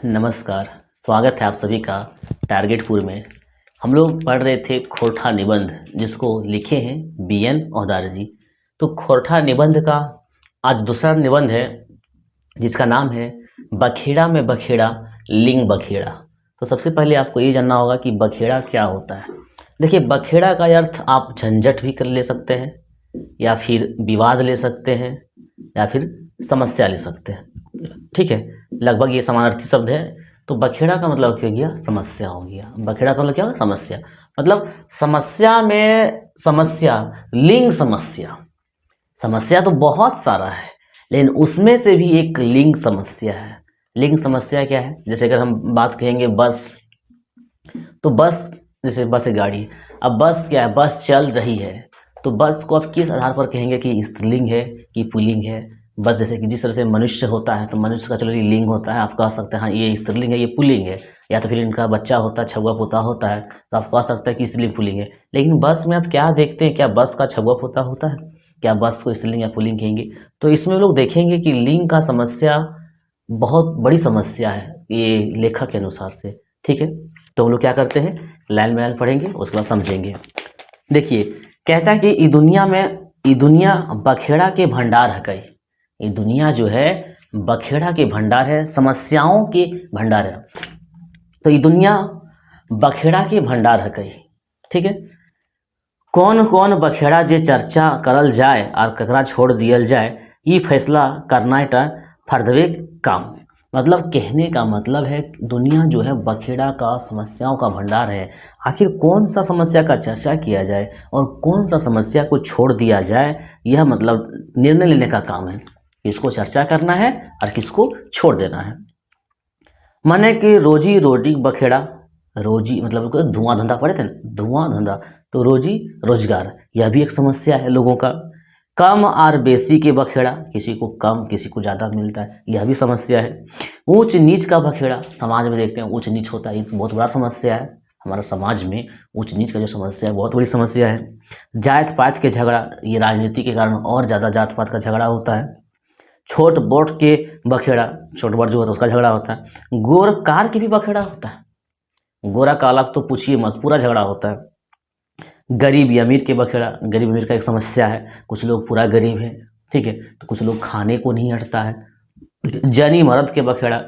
नमस्कार, स्वागत है आप सभी का टारगेटपुर में। हम लोग पढ़ रहे थे खोरठा निबंध, जिसको लिखे हैं बीएन औदार जी। तो खोरठा निबंध का आज दूसरा निबंध है, जिसका नाम है बखेड़ा में बखेड़ा लिंग बखेड़ा। तो सबसे पहले आपको ये जानना होगा कि बखेड़ा क्या होता है। देखिए, बखेड़ा का अर्थ आप झंझट भी कर ले सकते हैं, या फिर विवाद ले सकते हैं, या फिर समस्या ले सकते हैं। ठीक है, लगभग ये समानार्थी शब्द है। तो बखेड़ा का मतलब क्या हो गया? समस्या हो गया। बखेड़ा का मतलब क्या होगा? समस्या। मतलब समस्या में समस्या, लिंग समस्या। समस्या तो बहुत सारा है, लेकिन उसमें से भी एक लिंग समस्या है। लिंग समस्या क्या है? जैसे अगर हम बात कहेंगे बस, तो बस, जैसे बस है गाड़ी। अब बस क्या है? बस चल रही है, तो बस को आप किस आधार पर कहेंगे कि स्त्रीलिंग है कि पुल्लिंग है? बस जैसे कि जिस तरह से मनुष्य होता है, तो मनुष्य का चलो ये लिंग होता है, आप कह सकते हैं हाँ ये स्त्रीलिंग है, ये पुल्लिंग है। या तो फिर इनका बच्चा होता है, छुआ पोता होता है, तो आप कह सकते हैं कि स्त्रीलिंग पुल्लिंग है। लेकिन बस में आप क्या देखते हैं? क्या बस का छुआ पोता होता है? क्या बस को स्त्रीलिंग या पुल्लिंग कहेंगे? तो इसमें लोग देखेंगे कि लिंग का समस्या बहुत बड़ी समस्या है ये लेखक के अनुसार से। ठीक है, तो हम लोग क्या करते हैं, लाइन बाय लाइन पढ़ेंगे, उसके बाद समझेंगे। देखिए, कहता है कि ई दुनिया बखेड़ा के भंडार है कई। ये दुनिया जो है बखेड़ा के भंडार है, समस्याओं के भंडार है। तो ये दुनिया बखेड़ा के भंडार है कई। ठीक है, कौन कौन बखेड़ा जे चर्चा करल जाए और ककरा छोड़ दियल जाए, ये फैसला करना फर्दवे काम। मतलब कहने का मतलब है, दुनिया जो है बखेड़ा का, समस्याओं का भंडार है। आखिर कौन सा समस्या का चर्चा किया जाए और कौन सा समस्या को छोड़ दिया जाए, यह मतलब निर्णय लेने का काम है। किसको चर्चा करना है और किसको छोड़ देना है। माने कि रोजी रोटी बखेड़ा, रोजी मतलब धुआं धंधा पढ़े थे ना, धुआं धंधा, तो रोजी रोजगार, यह भी एक समस्या है लोगों का। कम और बेसी के बखेड़ा, किसी को कम किसी को ज़्यादा मिलता है, यह भी समस्या है। ऊंच नीच का बखेड़ा, समाज में देखते हैं ऊंच नीच होता है, ये तो बहुत बड़ा समस्या है। हमारा समाज में ऊंच नीच का जो समस्या है बहुत बड़ी समस्या है। जात पात के झगड़ा, ये राजनीति के कारण और ज़्यादा जात पात का झगड़ा होता है। छोट बोट के बखेड़ा, छोट बोट जो होता है उसका झगड़ा होता है। गोर कार की भी बखेड़ा होता है, गोरा काला तो पूछिए मत, पूरा झगड़ा होता है। गरीब या अमीर के बखेड़ा, गरीब अमीर का एक समस्या है, कुछ लोग पूरा गरीब है, ठीक है, तो कुछ लोग खाने को नहीं हटता है। जनी मर्द के बखेड़ा,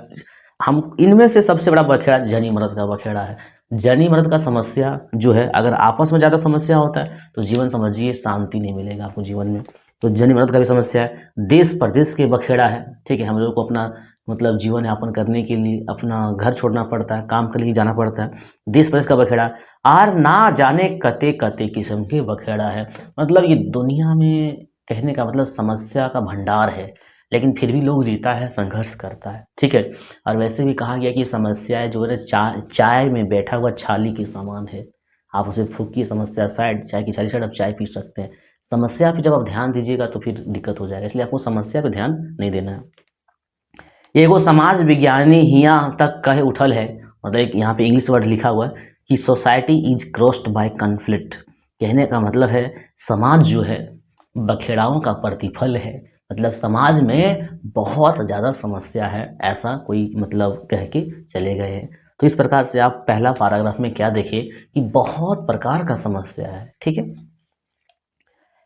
हम इनमें से सबसे बड़ा बखेड़ा जनी मर्द का बखेड़ा है। जनी मर्द का समस्या जो है, अगर आपस में ज़्यादा समस्या होता है तो जीवन समझिए शांति नहीं मिलेगा आपको जीवन में। तो जनी मर्द का भी समस्या है। देश प्रदेश के बखेड़ा है, ठीक है, हम लोग को अपना मतलब जीवन यापन करने के लिए अपना घर छोड़ना पड़ता है, काम के लिए जाना पड़ता है। देश प्रदेश का बखेड़ा, आर ना जाने कते कते किस्म के बखेड़ा है। मतलब ये दुनिया में कहने का मतलब समस्या का भंडार है, लेकिन फिर भी लोग जीता है, संघर्ष करता है। ठीक है, और वैसे भी कहा गया कि समस्याएं जो है चाय में बैठा हुआ छाली के समान है। आप उसे फूकी समस्या साइड, चाय की छाली साइड आप चाय पी सकते हैं। समस्या पे जब आप ध्यान दीजिएगा तो फिर दिक्कत हो जाएगा, इसलिए आपको समस्या पे ध्यान नहीं देना है। एगो समाज विज्ञानी हियाँ तक कहे उठल है, मतलब एक यहाँ पे इंग्लिश वर्ड लिखा हुआ है कि society is crossed by conflict. कहने का मतलब है समाज जो है बखेड़ाओं का प्रतिफल है। मतलब समाज में बहुत ज़्यादा समस्या है, ऐसा कोई मतलब कह के चले गए हैं। तो इस प्रकार से आप पहला पैराग्राफ में क्या देखें कि बहुत प्रकार का समस्या है। ठीक है,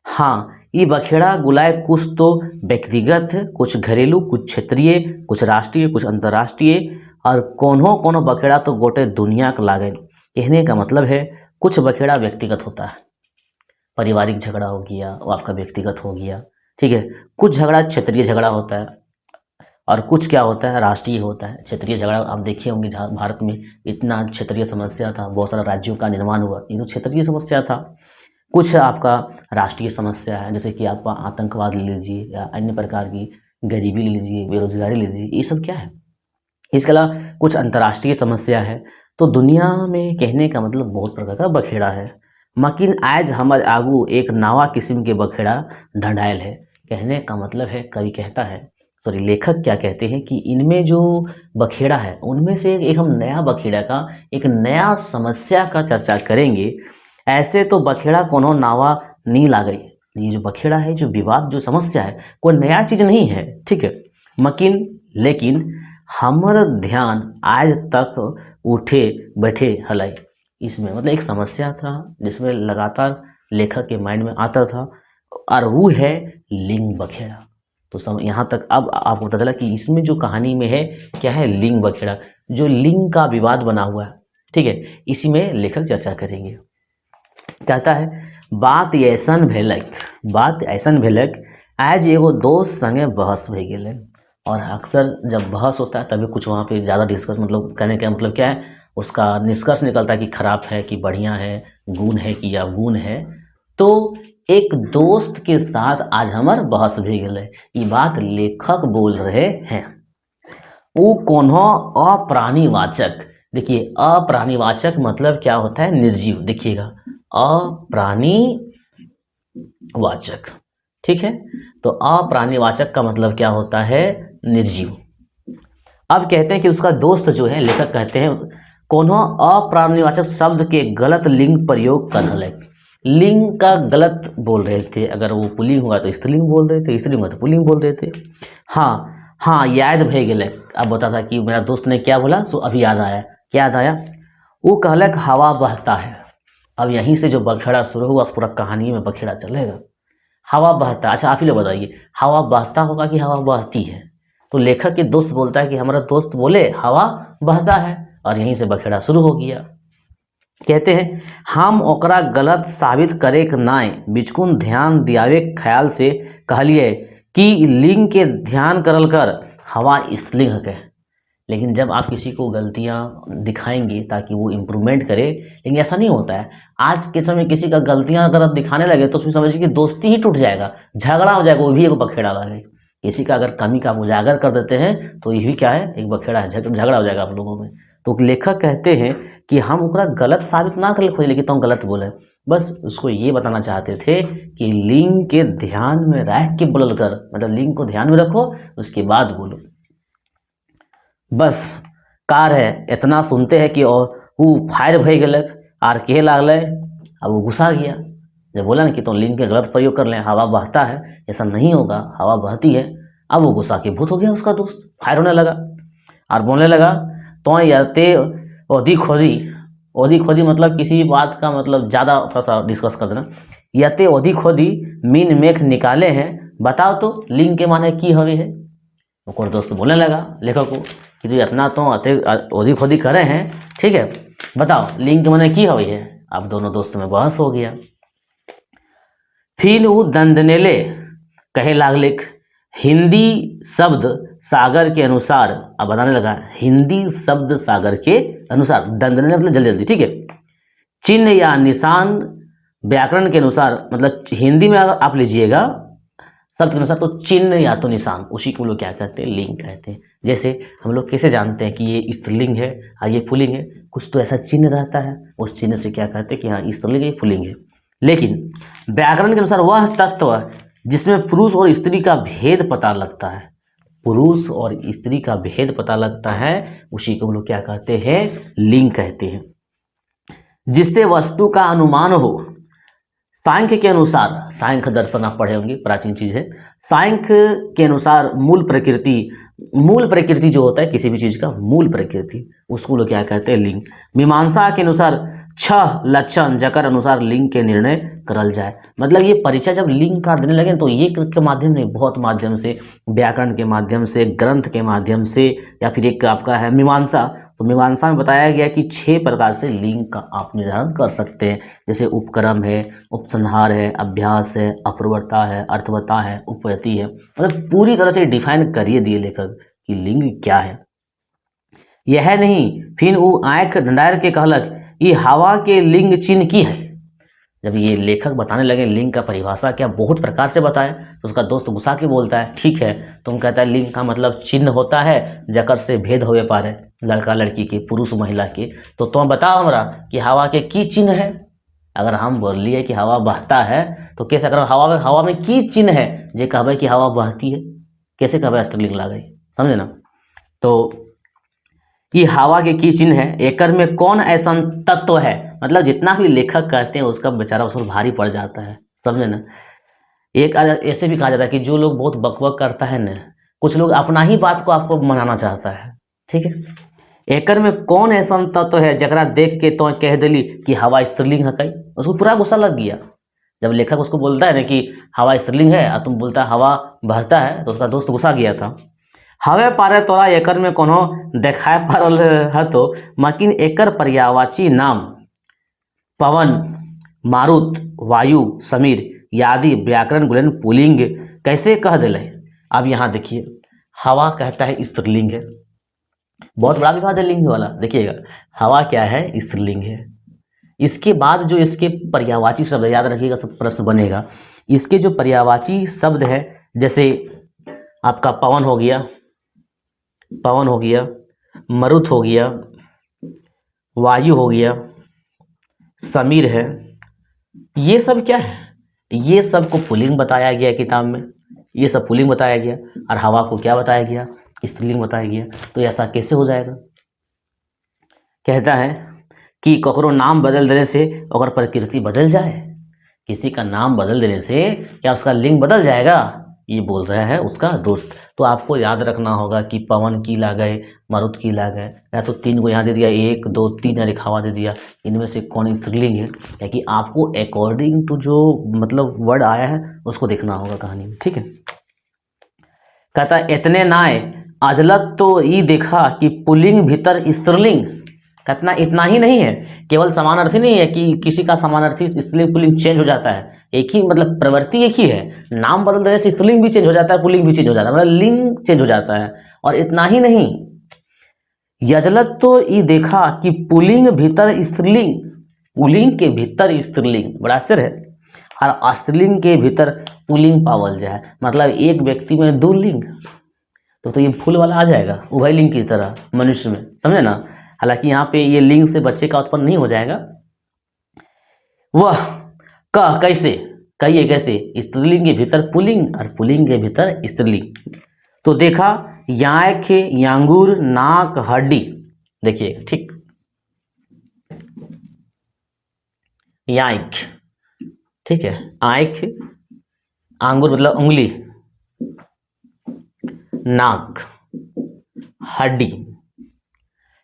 हाँ, ये बखेड़ा गुलाय कुछ तो व्यक्तिगत है, कुछ घरेलू, कुछ क्षेत्रीय, कुछ राष्ट्रीय, कुछ अंतर्राष्ट्रीय, और कोनो बखेड़ा तो गोटे दुनिया का लागे। कहने का मतलब है कुछ बखेड़ा व्यक्तिगत होता है, पारिवारिक झगड़ा हो गया वो आपका व्यक्तिगत हो गया। ठीक है, कुछ झगड़ा क्षेत्रीय झगड़ा होता है, और कुछ क्या होता है राष्ट्रीय होता है। क्षेत्रीय झगड़ा आप देखे होंगे, भारत में इतना क्षेत्रीय समस्या था, बहुत सारे राज्यों का निर्माण हुआ, ये तो क्षेत्रीय समस्या था। कुछ आपका राष्ट्रीय समस्या है, जैसे कि आप आतंकवाद ले लीजिए या अन्य प्रकार की गरीबी ले लीजिए, बेरोजगारी ले लीजिए, ये सब क्या है। इसके अलावा कुछ अंतर्राष्ट्रीय समस्या है। तो दुनिया में कहने का मतलब बहुत प्रकार का बखेड़ा है। मकिन आज हमर आगू एक नवा किस्म के बखेड़ा ढंढायल है। कहने का मतलब है, कवि कहता है, सॉरी लेखक क्या कहते हैं कि इनमें जो बखेड़ा है उनमें से एक हम नया बखेड़ा का, एक नया समस्या का चर्चा करेंगे। ऐसे तो बखेड़ा कोनो नावा नहीं ला गई। ये जो बखेड़ा है, जो विवाद, जो समस्या है, कोई नया चीज नहीं है। ठीक है, मकिन लेकिन हमर ध्यान आज तक उठे बैठे हलाई। इसमें मतलब एक समस्या था जिसमें लगातार लेखक के माइंड में आता था, और वो है लिंग बखेड़ा। तो यहाँ तक अब आपको पता चला कि इसमें जो कहानी में है क्या है, लिंग बखेड़ा, जो लिंग का विवाद बना हुआ है। ठीक है, इसी में लेखक चर्चा करेंगे। कहता है, बात ऐसन भेलक आज एगो दोस्त संगे बहस भई गेलै। और अक्सर जब बहस होता है तभी कुछ वहाँ पे ज़्यादा डिस्कस, मतलब कहने का मतलब क्या है, उसका निष्कर्ष निकलता है कि खराब है कि बढ़िया है, गुण है कि अवगुण है। तो एक दोस्त के साथ आज हमार बहस भई गेलै, ये बात लेखक बोल रहे हैं। वो कोनो अप्राणीवाचक, देखिए अप्राणीवाचक मतलब क्या होता है, निर्जीव। देखिएगा, अप्राणीवाचक, ठीक है। तो अप्राणीवाचक का मतलब क्या होता है, निर्जीव। अब कहते हैं कि उसका दोस्त जो है, लेखक कहते हैं, कोनो अप्राणीवाचक शब्द के गलत लिंग प्रयोग कर रहे, लिंग का गलत बोल रहे थे। अगर वो पुल्लिंग हुआ तो स्त्रीलिंग बोल रहे थे, स्त्रीलिंग हुआ तो पुल्लिंग बोल रहे थे। हाँ याद भे गेलै। अब बता था कि मेरा दोस्त ने क्या बोला, सो अभी याद आया। क्या याद आया, वो कहलक हवा बहता है। अब यहीं से जो बखेड़ा शुरू हुआ, पूरा कहानी में बखेड़ा चलेगा। हवा बहता, अच्छा आप ही लोग बताइए, हवा बहता होगा कि हवा बहती है? तो लेखक के दोस्त बोलता है कि हमारा दोस्त बोले हवा बहता है, और यहीं से बखेड़ा शुरू हो गया। कहते हैं, हम ओकरा गलत साबित करे के नाय बिचकुन ध्यान दियावे के ख्याल से कहलिए कि लिंग के ध्यान करल कर, हवा स्त्रीलिंग है। लेकिन जब आप किसी को गलतियां दिखाएंगे ताकि वो इम्प्रूवमेंट करे, लेकिन ऐसा नहीं होता है। आज के समय किसी का गलतियां अगर आप दिखाने लगे तो उसमें समझिए कि दोस्ती ही टूट जाएगा, झगड़ा हो जाएगा, वो भी एक बखेड़ा लगे। किसी का अगर कमी का उजागर कर देते हैं तो ये भी क्या है, एक बखेड़ा है, झगड़ा हो जाएगा आप लोगों में। तो लेखक कहते हैं कि हम ओकरा गलत साबित ना कर खोजे, लेकिन तुम गलत बोले, बस उसको ये बताना चाहते थे कि लिंग के ध्यान में रख के बोलल कर, मतलब लिंग को ध्यान में रखो उसके बाद बोलो। बस कार है, इतना सुनते हैं कि वो फायर भई गेलक, आर कहे लागल। अब वो गुस्सा गया, जब बोला ना कि तुम लिंग के गलत प्रयोग कर लें, हवा बहता है, ऐसा नहीं होगा, हवा बहती है। अब वो गुस्सा के भूत हो गया, उसका दोस्त फायर होने लगा और बोलने लगा, तो याते ओधी खोदी मतलब किसी बात का मतलब ज़्यादा थोड़ा सा डिस्कस कर देना। याते ओधी खोदी मीन मेख निकाले हैं, बताओ तो लिंग के माने की हवे है। ओकर दोस्त बोलने लगा लेखक को कि तू इतना तो ओधी खोदी करे हैं, ठीक है, बताओ लिंग के माने की हवे है। अब दोनों दोस्तों में बहस हो गया। फिर वो दंदनेले कहे लागलिक, हिंदी शब्द सागर के अनुसार। अब बताने लगा, हिंदी शब्द सागर के अनुसार, दंदनेले मतलब जल्दी जल्दी, ठीक है। चिन्ह या निशान व्याकरण के अनुसार, मतलब हिंदी में अगर आप लीजिएगा शब्द के अनुसार, तो चिन्ह या तो निशान, उसी को लोग क्या कहते हैं, लिंग कहते हैं। जैसे हम लोग कैसे जानते हैं कि ये स्त्रीलिंग है और ये पुल्लिंग है, कुछ तो ऐसा चिन्ह रहता है, उस चिन्ह से क्या कहते हैं कि हाँ स्त्रीलिंग है, पुल्लिंग है। लेकिन व्याकरण के अनुसार वह तत्व जिसमें पुरुष और स्त्री का भेद पता लगता है, पुरुष और स्त्री का भेद पता लगता है, उसी को हम लोग क्या कहते हैं, लिंग कहते हैं। जिससे वस्तु का अनुमान हो। सांख्य के अनुसार, सांख्य दर्शन आप पढ़े होंगे, प्राचीन चीज है। सांख्य के अनुसार मूल प्रकृति जो होता है किसी भी चीज का मूल प्रकृति, उसको लोग क्या कहते हैं, लिंग। मीमांसा के अनुसार 6 लक्षण जकर अनुसार लिंग के निर्णय करल जाए। मतलब ये परिचय जब लिंग का देने लगे तो ये के माध्यम नहीं, बहुत माध्यम से, व्याकरण के माध्यम से, ग्रंथ के माध्यम से, या फिर एक आपका है मीमांसा। तो मीमांसा में बताया गया कि 6 प्रकार से लिंग का आप निर्धारण कर सकते हैं। जैसे उपक्रम है, उपसंहार है, अभ्यास है, अपूर्वता है, अर्थवता है, उपपत्ति है। मतलब पूरी तरह से डिफाइन करिए दिए लेखक कि लिंग क्या है। यह नहीं, फिर वो आंख डंडार के कहलक, ये हवा के लिंग चिन्ह की है। जब ये लेखक बताने लगे लिंग का परिभाषा क्या, बहुत प्रकार से बताए, तो उसका दोस्त गुस्सा के बोलता है, ठीक है, तुम कहता है लिंग का मतलब चिन्ह होता है जकर से भेद होवे पारे, लड़का लड़की के, पुरुष महिला के। तो तुम बताओ हमरा कि हवा के की चिन्ह है। अगर हम बोल लिए कि हवा बहता है तो कैसे, अगर हवा में की चिन्ह है जे कहबे कि हवा बहती है, कैसे कहबे स्त्रीलिंग लागे, समझे ना। तो ये हवा के की चिन्ह है, एकर में कौन ऐसा तत्व है, मतलब जितना भी लेखक कहते हैं उसका बेचारा उस पर भारी पड़ जाता है, समझे ना। एक ऐसे भी कहा जाता है कि जो लोग बहुत बकबक करता है ना, कुछ लोग अपना ही बात को आपको मनाना चाहता है, ठीक है। एकर में कौन ऐसा तत्व है जकरा देख के तो कह दिली कि हवा स्त्रीलिंग है कई, उसको पूरा गुस्सा लग गया। जब लेखक उसको बोलता है ना कि हवा स्त्रीलिंग है और तुम बोलता है हवा बहता है, तो उसका दोस्त गुस्सा गया था। हवे पारे तोरा एकर में कोनो देखाए पारल है तो, मकिन एकर पर्यायवाची नाम पवन, मारुत, वायु, समीर यादि व्याकरण गुणन पुल्लिंग कैसे कह दिले। अब यहाँ देखिए, हवा कहता है स्त्रीलिंग है, बहुत बड़ा विवाद है लिंग वाला। देखिएगा, हवा क्या है, स्त्रीलिंग है। इसके बाद जो इसके पर्यायवाची शब्द, याद रखिएगा, सब प्रश्न बनेगा। इसके जो पर्यायवाची शब्द है, जैसे आपका पवन हो गया, पवन हो गया, मरुत हो गया, वायु हो गया, समीर है, ये सब क्या है, ये सब को पुल्लिंग बताया गया किताब में, ये सब पुल्लिंग बताया गया। और हवा को क्या बताया गया, स्त्रीलिंग बताया गया। तो ऐसा कैसे हो जाएगा। कहता है कि ककरो नाम बदल देने से अगर प्रकृति बदल जाए, किसी का नाम बदल देने से क्या उसका लिंग बदल जाएगा, ये बोल रहा है उसका दोस्त। तो आपको याद रखना होगा कि पवन की ला गए, मरुत की ला गए, या तो 3 को यहाँ दे दिया, 1 2 3 या लिखावा दे दिया, इनमें से कौन स्त्रीलिंग है, या कि आपको अकॉर्डिंग टू जो मतलब वर्ड आया है उसको देखना होगा कहानी में। ठीक है। कहता है इतने नाय अजलत तो ये देखा कि पुल्लिंग भीतर स्त्रीलिंग। कहतना इतना ही नहीं है, केवल समानार्थी नहीं है कि किसी का समानार्थी स्त्रीलिंग पुल्लिंग चेंज हो जाता है, एक ही मतलब प्रवृत्ति एक ही है, नाम बदल देने से स्त्रीलिंग भी चेंज हो जाता है, पुल्लिंग भी चेंज हो जाता है, मतलब लिंग चेंज हो जाता है। और इतना ही नहीं, यजलत तो ये देखा कि पुल्लिंग भीतर स्त्रीलिंग, पुल्लिंग के भीतर स्त्रीलिंग, बड़ा आश्चर्य है, और स्त्रीलिंग के भीतर पुल्लिंग पावल जाए, मतलब एक व्यक्ति में 2 लिंग, तो ये फूल वाला आ जाएगा उभय लिंग की तरह मनुष्य में, समझे ना। हालांकि यहाँ पे ये लिंग से बच्चे का उत्पन्न नहीं हो जाएगा। वह कह कैसे, कहिए कैसे, स्त्रीलिंग के भीतर पुल्लिंग और पुल्लिंग के भीतर स्त्रीलिंग। तो देखा यांख, यांगूर, नाक, हड्डी, देखिए ठीक, यांख, ठीक है, आंख, आंगुर मतलब उंगली, नाक, हड्डी।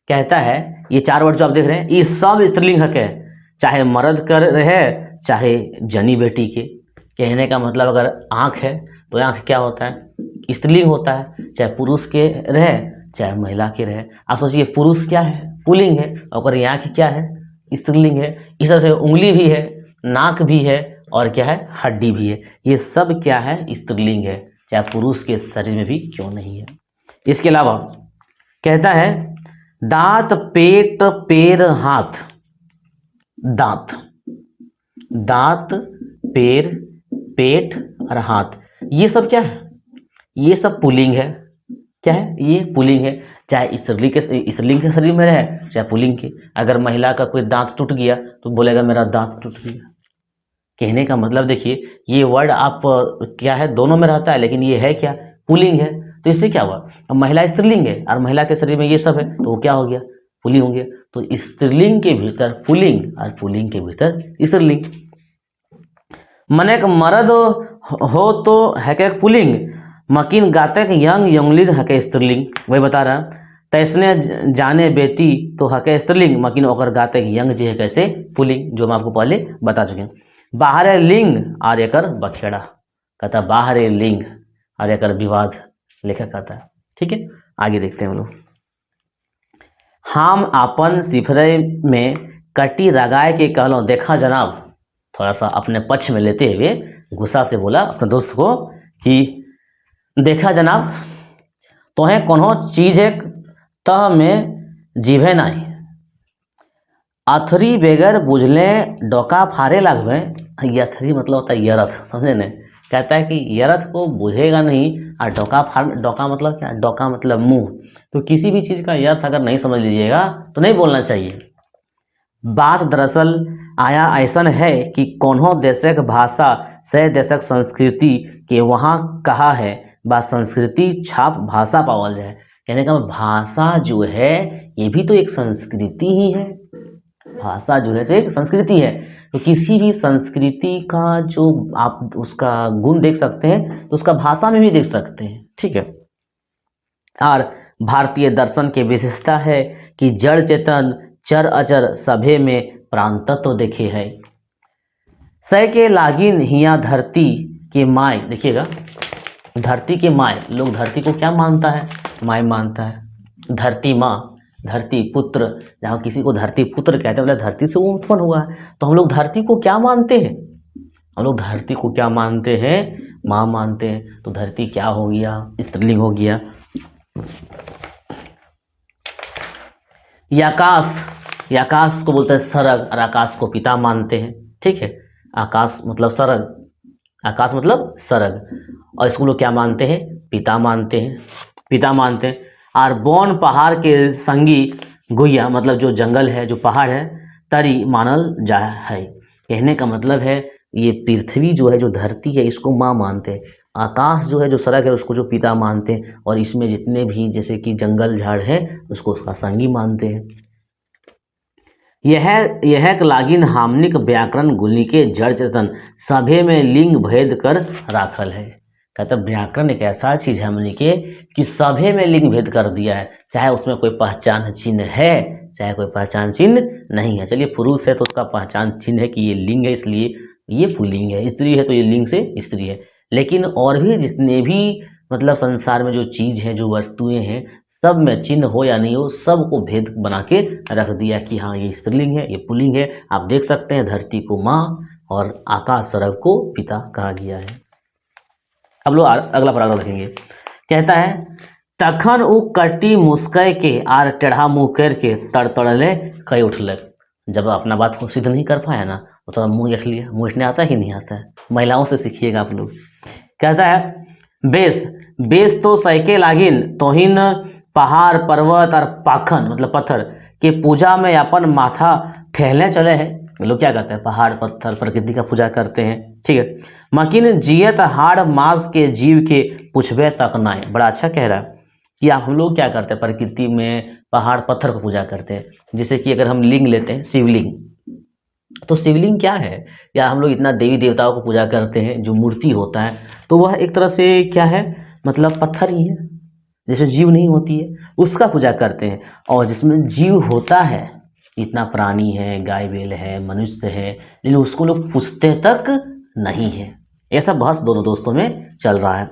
कहता है ये 4 वर्ड जो आप देख रहे हैं, ये सब स्त्रीलिंग है, चाहे मर्द कर रहे चाहे जनी बेटी के। कहने का मतलब अगर आंख है तो आंख क्या होता है, स्त्रीलिंग होता है, चाहे पुरुष के रहे चाहे महिला के रहे। आप सोचिए पुरुष क्या है, पुल्लिंग है, और आंख क्या है, स्त्रीलिंग है। इस तरह से उंगली भी है, नाक भी है, और क्या है, हड्डी भी है, ये सब क्या है, स्त्रीलिंग है, चाहे पुरुष के शरीर में भी क्यों नहीं है। इसके अलावा कहता है दांत, पेट, पैर, हाथ, दांत, दांत, पैर, पेट और हाथ, ये सब क्या है, ये सब पुल्लिंग है। क्या है, ये पुल्लिंग है, चाहे स्त्रीलिंग के शरीर में रहे चाहे पुल्लिंग के। अगर महिला का कोई दांत टूट गया तो बोलेगा मेरा दांत टूट गया। कहने का मतलब देखिए, ये वर्ड आप क्या है, दोनों में रहता है, लेकिन ये है क्या, पुल्लिंग है। तो इससे क्या हुआ, अब महिला स्त्रीलिंग है और महिला के शरीर में ये सब है, तो वो क्या हो गया, पुल्लिंग हो गया। तो स्त्रीलिंग के भीतर पुल्लिंग और पुल्लिंग के भीतर स्त्रीलिंग। मने एक मर्द हो तो है क्या पुल्लिंग, मकिन गाते यंग, यंगलिन है क्या स्त्रीलिंग। वही बता रहा, तैसने जाने बेटी तो है क्या स्त्रीलिंग, मकिन ओकर गाते यंग जी है कैसे पुल्लिंग, जो हम आपको पहले बता चुके हैं। बाहर है लिंग और एकर बखेड़ा, कहता बाहर है लिंग और एकर विवाद, लेखक कहता है। ठीक है, आगे देखते हैं हम लोग। हम अपन सिफरे में कटी रगाए के कहलों, देखा जनाब, थोड़ा सा अपने पक्ष में लेते हुए गुस्सा से बोला अपने दोस्त को कि देखा जनाब, तोहें कोनो चीज एक तह में जीभे नहीं, अथरी बेगर बुझले डोका फारे लगवे। यथरी मतलब होता है यरथ, समझे न। कहता है कि यरथ को बुझेगा नहीं और डोका मतलब क्या, डोका मतलब मुंह। तो किसी भी चीज़ का यर्थ अगर नहीं समझ लीजिएगा तो नहीं बोलना चाहिए। बात दरअसल आया ऐसा है कि कोनो देशक भाषा से देशक संस्कृति के वहाँ कहा है, बा संस्कृति छाप भाषा पावल जाए। कहने का भाषा जो है ये भी तो एक संस्कृति ही है, भाषा जो है एक संस्कृति है। तो किसी भी संस्कृति का जो आप उसका गुण देख सकते हैं तो उसका भाषा में भी देख सकते हैं। ठीक है, और भारतीय दर्शन की विशेषता है कि जड़ चेतन चर अचर सभे में प्राण तत्व देखे है। सै के लागिन हिया धरती के माय, देखिएगा धरती के माय, लोग धरती को क्या मानता है, माय मानता है। धरती माँ, धरती पुत्र, जहाँ किसी को धरती पुत्र कहते हैं मतलब धरती से वो उत्पन्न हुआ है। तो हम लोग धरती को क्या मानते हैं, हम लोग धरती को क्या मानते हैं, माँ मानते हैं। तो धरती क्या हो गया, स्त्रीलिंग हो गया। आकाश, आकाश को बोलते हैं सरग और आकाश को पिता मानते हैं, ठीक है। आकाश मतलब सरग, आकाश मतलब सरग, और इसको लोग क्या मानते हैं, पिता मानते हैं, पिता मानते हैं। और बौन पहाड़ के संगी गुइया, मतलब जो जंगल है, जो पहाड़ है, तरी मानल जा है। कहने का मतलब है ये पृथ्वी जो है, जो धरती है, इसको माँ मानते हैं। आकाश जो है, जो सड़क है, उसको जो पिता मानते हैं। और इसमें जितने भी जैसे कि जंगल झाड़ है, उसको उसका संगी मानते हैं। यह लागिन हामनिक व्याकरण गुलिके जड़ चेतन सभे में लिंग भेद कर राखल है। कहते व्याकरण एक ऐसा चीज है हमने के कि सभे में लिंग भेद कर दिया है, चाहे उसमें कोई पहचान चिन्ह है, चाहे कोई पहचान चिन्ह नहीं है। चलिए पुरुष है तो उसका पहचान चिन्ह है कि ये लिंग है, इसलिए ये पुल्लिंग है। स्त्री है तो ये लिंग से स्त्री है। लेकिन और भी जितने भी मतलब संसार में जो चीज है, जो वस्तुएं हैं, सब में चिन्ह हो या नहीं हो, सबको भेद बना के रख दिया कि हाँ ये स्त्रीलिंग है, ये पुल्लिंग है। आप देख सकते हैं धरती को माँ और आकाश सरग को पिता कहा गया है। अब लोग अगला पैराग्राफ लिखेंगे। कहता है तखन उ कटी मुस्कै के आर टेढ़ा मुँह कर के तड़तड़ले कई उठल। जब अपना बात को सिद्ध नहीं कर पाया ना, तो मुँह एठ लिया। मुँह एठने आता है कि नहीं आता है, महिलाओं से सीखिएगा आप लोग। कहता है बेस, बेस तो सैके लागिन तोहिन पहाड़ पर्वत और पाखन मतलब पत्थर के पूजा में अपन माथा ठहलने चले हैं। लोग क्या करते हैं, पहाड़ पत्थर प्रकृति का पूजा करते हैं, ठीक है। मकिन जियत हाड़ मास के जीव के पुछबे तक नाय। बड़ा अच्छा कह रहा है कि आप हम लोग क्या करते हैं, प्रकृति में पहाड़ पत्थर को पूजा करते हैं। जैसे कि अगर हम लिंग लेते हैं, शिवलिंग, तो शिवलिंग क्या है, या हम लोग इतना देवी देवताओं को पूजा करते हैं, जो मूर्ति होता है, तो वह एक तरह से क्या है, मतलब पत्थर ही है, जिसमें जीव नहीं होती है, उसका पूजा करते हैं। और जिसमें जीव होता है, इतना प्राणी है, गाय बैल है, मनुष्य है, लेकिन उसको लोग पूछते तक नहीं है। ऐसा बहस दोनों दोस्तों में चल रहा है।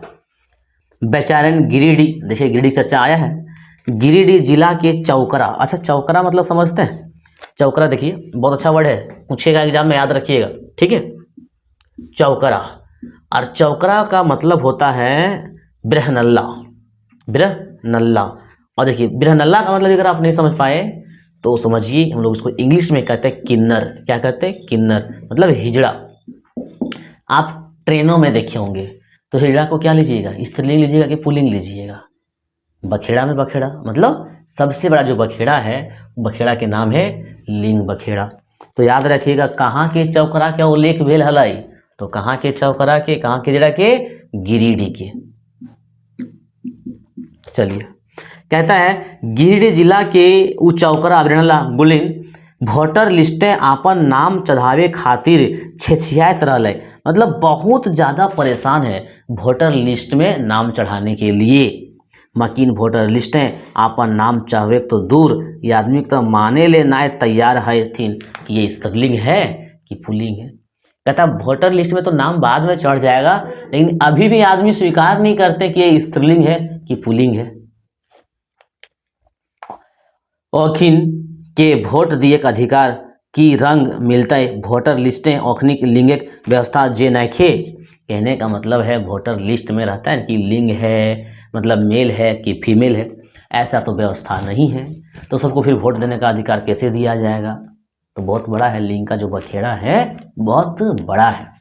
बेचारन गिरिडीह, देखिए गिरिडीह चर्चा आया है। गिरिडीह जिला के चौकरा, अच्छा चौकरा मतलब समझते हैं, चौकरा देखिए बहुत अच्छा वर्ड है, पूछेगा एग्जाम में, याद रखिएगा, ठीक है। चौकरा, और चौकरा का मतलब होता है बृहनल्ला, बृहनल्ला। और देखिए बृहनल्ला का मतलब अगर आप नहीं समझ पाए तो समझिए, हम लोग उसको इंग्लिश में कहते हैं किन्नर। क्या कहते हैं, किन्नर, मतलब हिजड़ा। आप ट्रेनों में देखे होंगे तो हिजड़ा को क्या लीजिएगा, स्त्रीलिंग लीजिएगा कि पुल्लिंग लीजिएगा। बखेड़ा में बखेड़ा, मतलब सबसे बड़ा जो बखेड़ा है, बखेड़ा के नाम है लिंग बखेड़ा। तो याद रखिएगा कहाँ के चौकरा के उल्लेख भेल हलाई, तो कहाँ के चौकरा के, कहाँ के जरा के, गिरिडीह के। चलिए कहता है गिरिडीह जिला के उ चौकरा अग्रणला गुलिन वोटर लिस्टें आपन नाम चढ़ावे खातिर छेछियात रहले, मतलब बहुत ज़्यादा परेशान है वोटर लिस्ट में नाम चढ़ाने के लिए। मकीन वोटर लिस्टें आपन नाम चाहवे तो दूर, ये आदमी तो माने ले ना तैयार है थीन कि ये स्त्रीलिंग है कि पुल्लिंग है। कहता वोटर लिस्ट में तो नाम बाद में चढ़ जाएगा, लेकिन अभी भी आदमी स्वीकार नहीं करते कि ये स्त्रीलिंग है कि पुल्लिंग है। औखिन के वोट दिए का अधिकार की रंग मिलता है वोटर लिस्टें औखनिक लिंगिक व्यवस्था जे नखे। कहने का मतलब है वोटर लिस्ट में रहता है कि लिंग है, मतलब मेल है कि फीमेल है, ऐसा तो व्यवस्था नहीं है। तो सबको फिर वोट देने का अधिकार कैसे दिया जाएगा। तो बहुत बड़ा है, लिंग का जो बखेड़ा है बहुत बड़ा है।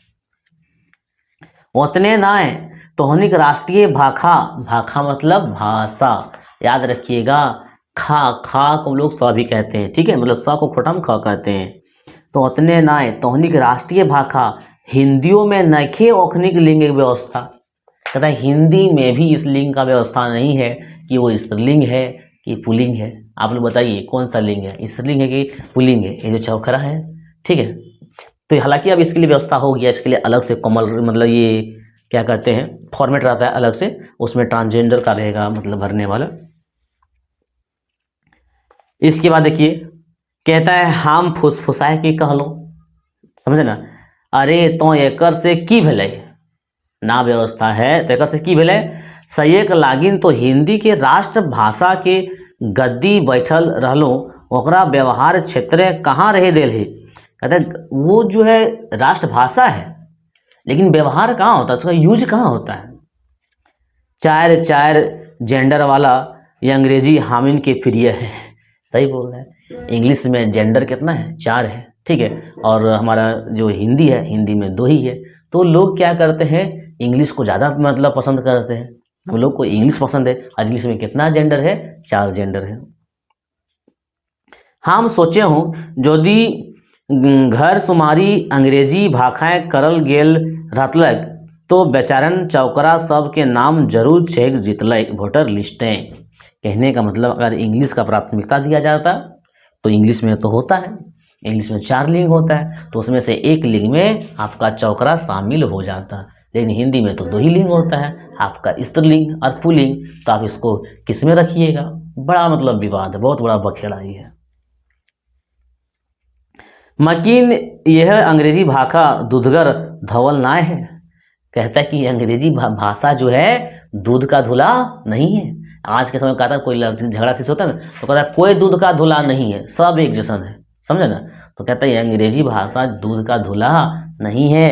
उतने ना है तोहनिक राष्ट्रीय भाषा, भाषा मतलब भाषा, याद रखिएगा। खा, खा को लोग स भी कहते हैं, ठीक है, मतलब स को खोटा में ख कहते हैं। तो उतने ना है तोहनिक राष्ट्रीय भाषा हिंदियों में नखे औखनिक लिंग व्यवस्था। कहता है हिंदी में भी इस लिंग का व्यवस्था नहीं है कि वो स्त्रीलिंग है कि पुल्लिंग है। आप लोग बताइए कौन सा लिंग है, स्त्रीलिंग है कि पुल्लिंग है। ये जो चौकरा है, ठीक है। तो हालांकि अब इसके लिए व्यवस्था हो गया, इसके लिए अलग से कॉमन मतलब ये क्या कहते हैं फॉर्मेट रहता है अलग से, उसमें ट्रांसजेंडर का रहेगा मतलब भरने वाला। इसके बाद देखिए, कहता है हम फुसफुसाए के कहलो, समझे ना, अरे तो एकर से की भेलै, ना व्यवस्था है तो एकर से की भेलै, सयेक लागिन तो हिंदी के राष्ट्रभाषा के गद्दी बैठल रहलो, ओकरा व्यवहार क्षेत्र कहाँ रहे देल है। कहते हैं वो जो है राष्ट्रभाषा है, लेकिन व्यवहार कहाँ होता है, उसका यूज कहाँ होता है। चार चार जेंडर वाला ये अंग्रेजी हामिन के प्रिय है, सही बोल रहा है। इंग्लिश में जेंडर कितना है, 4 है, ठीक है, और हमारा जो हिंदी है, हिंदी में 2 ही है। तो लोग क्या करते हैं, इंग्लिश को ज़्यादा मतलब पसंद करते हैं, हम लोग को इंग्लिश पसंद है, और इंग्लिश में कितना जेंडर है, 4 जेंडर है। हम सोचे हूँ यदि घर सुमारी अंग्रेजी भाषाएं करल गेल रहतलक तो बेचारन चौकरा सब के नाम जरूर छेक जीतलक वोटर लिस्टें। कहने का मतलब अगर इंग्लिश का प्राथमिकता दिया जाता तो इंग्लिश में तो होता है, इंग्लिश में 4 लिंग होता है, तो उसमें से एक लिंग में आपका चौकरा शामिल हो जाता, लेकिन हिंदी में तो 2 ही लिंग होता है, आपका स्त्रीलिंग और पुल्लिंग। तो आप इसको किस में रखिएगा, बड़ा मतलब विवाद है, बहुत बड़ा बखेड़ा ही है। मकीन यह अंग्रेजी भाषा दूधगर धवल ना है। कहता है कि अंग्रेजी भाषा जो है दूध का धुला नहीं है। आज के समय कहता है कोई झगड़ा किसी होता है ना, तो कहता है कोई दूध का धुला नहीं है, सब एक जैसन है, समझे ना। तो कहता है अंग्रेजी भाषा दूध का धुला नहीं है।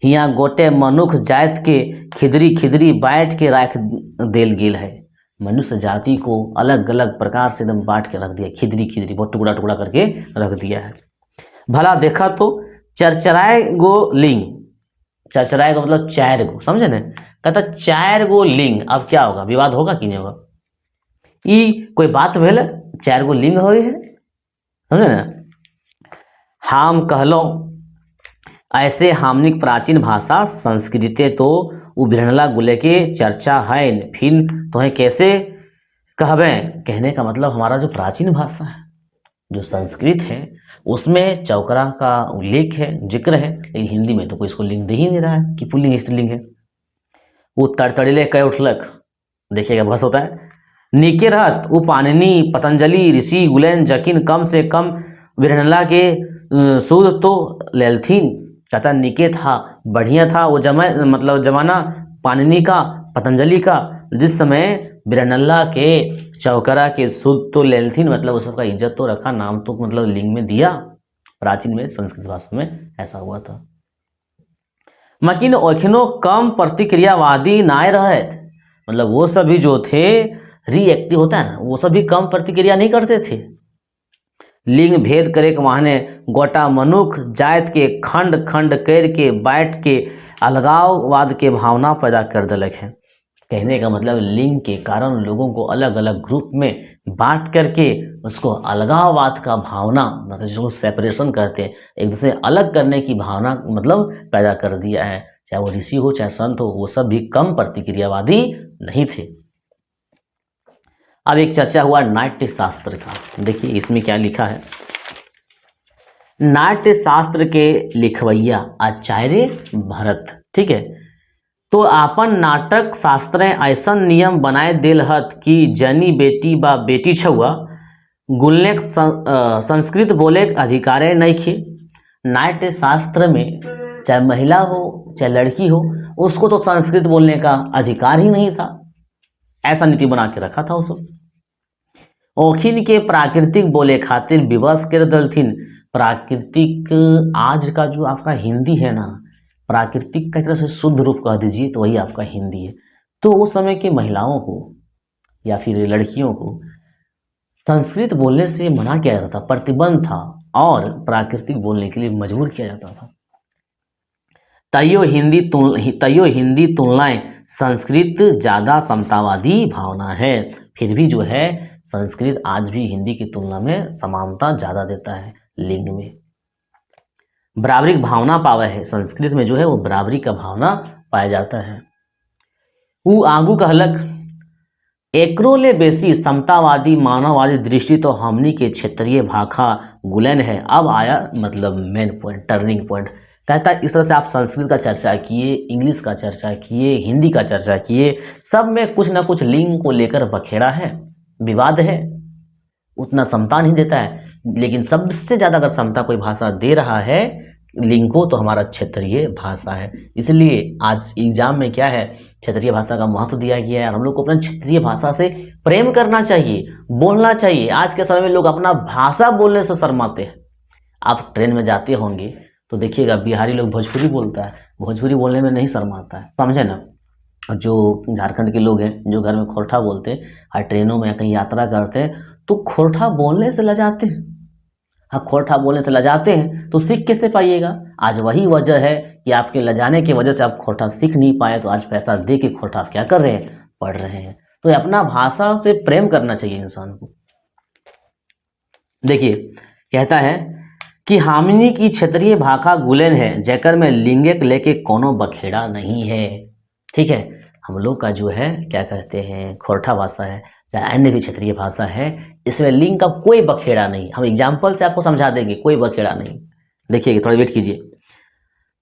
यहाँ गोटे मनुख जात के खिदरी खिदरी बांट के रख देल गेल है। मनुष्य जाति को अलग अलग प्रकार से एकदम बांट के रख दिया, खिदरी खिदरी बहुत टुकड़ा टुकड़ा करके रख दिया है। भला देखा तो चरचराए गो लिंग, चरचराए का मतलब 4 गो, समझे ना। कहता 4 गो लिंग, अब क्या होगा, विवाद होगा कि नहीं होगा, ई कोई बात भेल, 4 गो लिंग हो है, समझे ना। हम कहलो ऐसे हमनिक प्राचीन भाषा संस्कृते तो उभरला गुले के चर्चा है, फिर तुम्हें कैसे कहबे। कहने का मतलब हमारा जो प्राचीन भाषा है, जो संस्कृत है, उसमें चौकरा का उल्लेख है, जिक्र है, लेकिन हिंदी में तो कोई इसको लिंग दे ही नहीं रहा है कि पुल्लिंग स्त्रीलिंग है। वो तड़तड़िले कह उठलक, देखिएगा बस होता है, नीके रहत वो पाणिनि पतंजलि ऋषि गुलेन जकिन कम से कम बिरहनला के सूद तो लेलथिन। कहता नीके था, बढ़िया था वो मतलब जमाना पाणिनि का, पतंजलि का, जिस समय बिरहनला के चौकरा के सूद तो लेलथिन, मतलब उस सबका इज्जत तो रखा, नाम तो मतलब लिंग में दिया। प्राचीन में संस्कृत भाषा में ऐसा हुआ था। मकिन ओखनो कम प्रतिक्रियावादी नाय रहे, मतलब वो सभी जो थे रिएक्टिव होता है ना, वो सभी कम प्रतिक्रिया नहीं करते थे। लिंग भेद करे के माने गोटा मनुख जात के खंड खंड कर के बांट के अलगाववाद के भावना पैदा कर दिलक है। कहने का मतलब लिंग के कारण लोगों को अलग अलग ग्रुप में बांट करके उसको अलगाववाद का भावना, मतलब जिसको सेपरेशन कहते हैं, एक दूसरे अलग करने की भावना मतलब पैदा कर दिया है। चाहे वो ऋषि हो चाहे संत हो, वो सब भी कम प्रतिक्रियावादी नहीं थे। अब एक चर्चा हुआ नाट्य शास्त्र का, देखिए इसमें क्या लिखा है। नाट्य शास्त्र के लिखवैया आचार्य भरत, ठीक है, तो आपन नाटक शास्त्र ऐसा नियम बनाए देल हत कि जनी बेटी बा बेटी छुआ गुलने संस्कृत बोले अधिकारे नहीं खे। नाट्य शास्त्र में चाहे महिला हो चाहे लड़की हो, उसको तो संस्कृत बोलने का अधिकार ही नहीं था, ऐसा नीति बना के रखा था उसको। ओखिन के प्राकृतिक बोले खातिर विवश कर दलथिन। प्राकृतिक आज का जो आपका हिंदी है ना, प्राकृतिक का तरह से शुद्ध रूप कह दीजिए तो वही आपका हिंदी है। तो उस समय की महिलाओं को या फिर लड़कियों को संस्कृत बोलने से मना किया जाता था, प्रतिबंध था, और प्राकृतिक बोलने के लिए मजबूर किया जाता था। तैयो हिंदी तुलनाएं संस्कृत ज़्यादा समतावादी भावना है। फिर भी जो है संस्कृत आज भी हिंदी की तुलना में समानता ज़्यादा देता है, लिंग में बराबरी भावना पावा है। संस्कृत में जो है वो बराबरी का भावना पाया जाता है। वो आगू कहलक एकरो ले बेसी समतावादी मानववादी दृष्टि तो हमनी के क्षेत्रीय भाषा गुलन है। अब आया मतलब मेन पॉइंट, टर्निंग पॉइंट। कहता है इस तरह से आप संस्कृत का चर्चा किए, इंग्लिश का चर्चा किए, हिंदी का चर्चा किए, सब में कुछ ना कुछ लिंग को लेकर बखेड़ा है, विवाद है। उतना समता नहीं देता है, लेकिन सबसे ज़्यादा अगर समता कोई भाषा दे रहा है लिंग को तो हमारा क्षेत्रीय भाषा है। इसलिए आज एग्जाम में क्या है, क्षेत्रीय भाषा का महत्व दिया गया है और हम लोग को अपना क्षेत्रीय भाषा से प्रेम करना चाहिए, बोलना चाहिए। आज के समय में लोग अपना भाषा बोलने से शर्माते हैं। आप ट्रेन में जाते होंगे तो देखिएगा बिहारी लोग भोजपुरी बोलता है, भोजपुरी बोलने में नहीं शर्माता है, समझे ना। और जो झारखंड के लोग हैं जो घर में खोरठा बोलते हैं, हर ट्रेनों में कहीं यात्रा करते हैं तो खोरठा बोलने से लजाते हैं। हाँ, खोरठा बोलने से लजाते हैं तो सीख कैसे पाइएगा। आज वही वजह है कि आपके लजाने की वजह से आप खोरठा सीख नहीं पाए, तो आज पैसा दे के खोरठा आप क्या कर रहे हैं, पढ़ रहे हैं। तो अपना भाषा से प्रेम करना चाहिए इंसान को। देखिए कहता है कि हामिनी की क्षेत्रीय भाषा गुलेन है, जेकर में लिंगिक लेके कोनो बखेड़ा नहीं है। ठीक है, हम लोग का जो है क्या कहते हैं खोरठा भाषा है, चाहे अन्य भी क्षेत्रीय भाषा है, इसमें लिंग का कोई बखेड़ा नहीं। हम एग्जाम्पल से आपको समझा देंगे, कोई बखेड़ा नहीं। देखिए थोड़ा वेट कीजिए।